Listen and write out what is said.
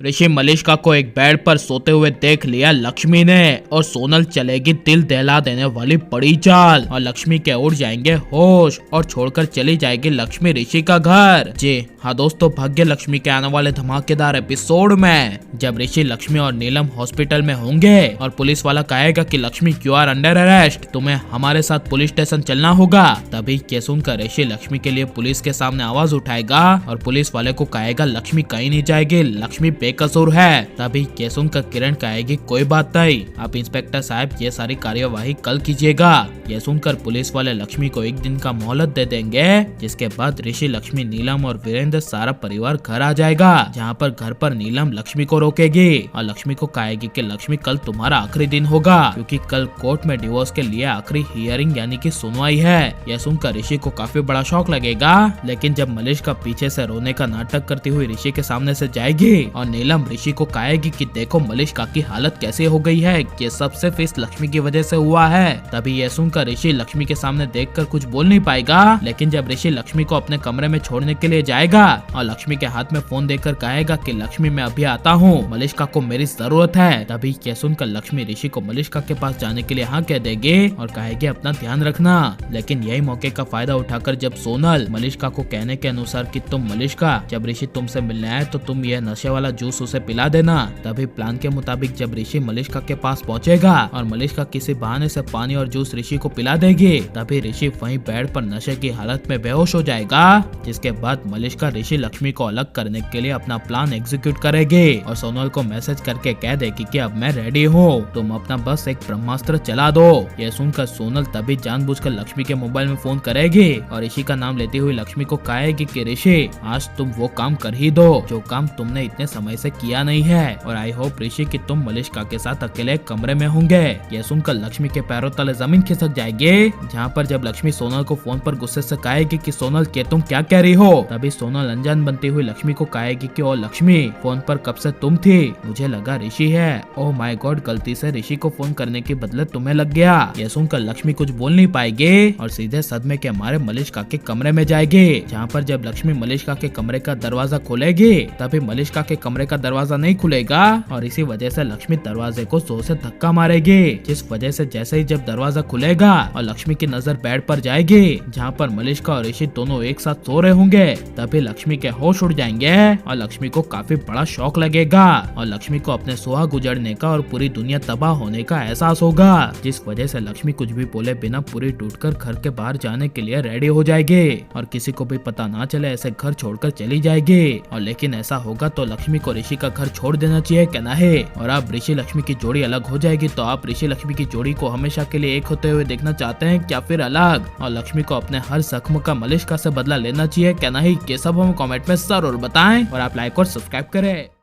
ऋषि मलिष्का को एक बेड पर सोते हुए देख लिया लक्ष्मी ने और सोनल चलेगी दिल दहला देने वाली बड़ी चाल और लक्ष्मी के उड़ जाएंगे होश और छोड़कर चली जाएगी लक्ष्मी ऋषि का घर। जी हाँ दोस्तों, भाग्य लक्ष्मी के आने वाले धमाकेदार एपिसोड में जब ऋषि, लक्ष्मी और नीलम हॉस्पिटल में होंगे और पुलिस वाला कहेगा कि Lakshmi you are under arrest, तुम्हें हमारे साथ पुलिस स्टेशन चलना होगा, तभी ये सुनकर ऋषि लक्ष्मी के लिए पुलिस के सामने आवाज उठाएगा और पुलिस वाले को कहेगा लक्ष्मी कहीं नहीं जाएगी, लक्ष्मी बेकसूर है। तभी ये सुनकर किरण कहेगी कोई बात नहीं, आप इंस्पेक्टर साहब ये सारी कार्यवाही कल कीजिएगा। ये सुनकर पुलिस वाले लक्ष्मी को एक दिन का मोहलत दे देंगे, जिसके बाद ऋषि, लक्ष्मी, नीलम और वीरेंद्र सारा परिवार घर आ जाएगा। जहाँ पर घर पर नीलम लक्ष्मी को रोकेगी और लक्ष्मी को कहेगी कि लक्ष्मी कल तुम्हारा आखिरी दिन होगा, क्योंकि कल कोर्ट में डिवोर्स के लिए आखिरी हियरिंग यानी कि सुनवाई है। यह सुनकर ऋषि को काफी बड़ा शौक लगेगा, लेकिन जब मलिष्का पीछे से रोने का नाटक करती हुई ऋषि के सामने से जाएगी और नीलम ऋषि को कहेगी कि देखो मलिष्का की हालत कैसे हो गई है, ये सब सिर्फ इस लक्ष्मी की वजह से हुआ है। तभी यह सुनकर ऋषि लक्ष्मी के सामने देखकर कुछ बोल नहीं पाएगा, लेकिन जब ऋषि लक्ष्मी को अपने कमरे में छोड़ने के लिए जाएगा और लक्ष्मी के हाथ में फोन देकर कहेगा कि लक्ष्मी मैं अभी आता हूँ, मलिष्का को मेरी जरूरत है। तभी यह सुनकर लक्ष्मी ऋषि को मलिष्का के पास जाने के लिए हाँ कह देगी और कहेगी अपना ध्यान रखना। लेकिन यही मौके का फायदा उठाकर जब सोनल मलिष्का को कहने के अनुसार कि तुम मलिष्का, जब ऋषि तुमसे मिलने आए तो तुम यह नशे वाला जूस उसे पिला देना। तभी प्लान के मुताबिक जब ऋषि मलिष्का के पास पहुंचेगा और मलिष्का किसी बहाने से पानी और जूस ऋषि को पिला देगी, तभी ऋषि वहीं बेड पर नशे की हालत में बेहोश हो जाएगा। जिसके बाद मलिष्का ऋषि लक्ष्मी को अलग करने के लिए अपना प्लान एग्जीक्यूट करेगी और सोनल को मैसेज करके कह देगी कि अब मैं रेडी हूँ, तुम अपना बस एक ब्रह्मास्त्र चला दो। यह सुनकर सोनल तभी जानबूझकर लक्ष्मी के मोबाइल में फोन करेगी और ऋषि का नाम लेती हुई लक्ष्मी को कहेगी कि ऋषि आज तुम वो काम कर ही दो जो काम तुमने इतने समय से किया नहीं है, और आई होप ऋषि कि तुम मलिष्का के साथ अकेले कमरे में होंगे। यह सुनकर लक्ष्मी के पैरों तले जमीन खिसक जाएगी। जहाँ पर जब लक्ष्मी सोनल को फोन पर गुस्से से कहेगी कि सोनल के तुम क्या कह रही हो, तभी सोनल अनजान बनती हुई लक्ष्मी को कहेगी कि ओ लक्ष्मी फोन पर कब से तुम थी, मुझे लगा ऋषि है, ओह माय गॉड गलती से ऋषि को फोन करने के बदले तुम्हें लग गया। यह सुनकर लक्ष्मी कुछ बोल नहीं पाएगी और सीधे सदमे के मारे मलिष्का के कमरे में जाएगी। जहाँ पर जब लक्ष्मी मलिष्का के कमरे का दरवाजा खोलेगी तभी मलिष्का के कमरे का दरवाजा नहीं खुलेगा और इसी वजह से लक्ष्मी दरवाजे को जोर से धक्का मारेगी, जिस वजह से जैसे ही जब दरवाजा खुलेगा और लक्ष्मी की नजर बेड पर जाएगी जहाँ पर मलिष्का और ऋषि दोनों एक साथ सो रहे होंगे, तभी लक्ष्मी के होश उड़ जाएंगे और लक्ष्मी को काफी बड़ा शौक लगेगा और लक्ष्मी को अपने सुहाग उजड़ने का और पूरी दुनिया तबाह होने का एहसास होगा, जिस वजह से लक्ष्मी कुछ भी बोले बिना पूरी टूटकर घर के बाहर जाने के लिए रेडी हो जाएगी और किसी को भी पता ना चले ऐसे घर छोड़कर चली जाएगी। और लेकिन ऐसा होगा तो लक्ष्मी को ऋषि का घर छोड़ देना चाहिए क्या नहीं। और अब ऋषि लक्ष्मी की जोड़ी अलग हो जाएगी, तो आप ऋषि लक्ष्मी की जोड़ी को हमेशा के लिए एक होते हुए देखना चाहते हैं क्या फिर अलग, और लक्ष्मी को अपने हर जख्म का मलिष्का से बदला लेना चाहिए क्या नहीं, ये सब हमें कमेंट में जरूर बताएं और आप लाइक और सब्सक्राइब करें।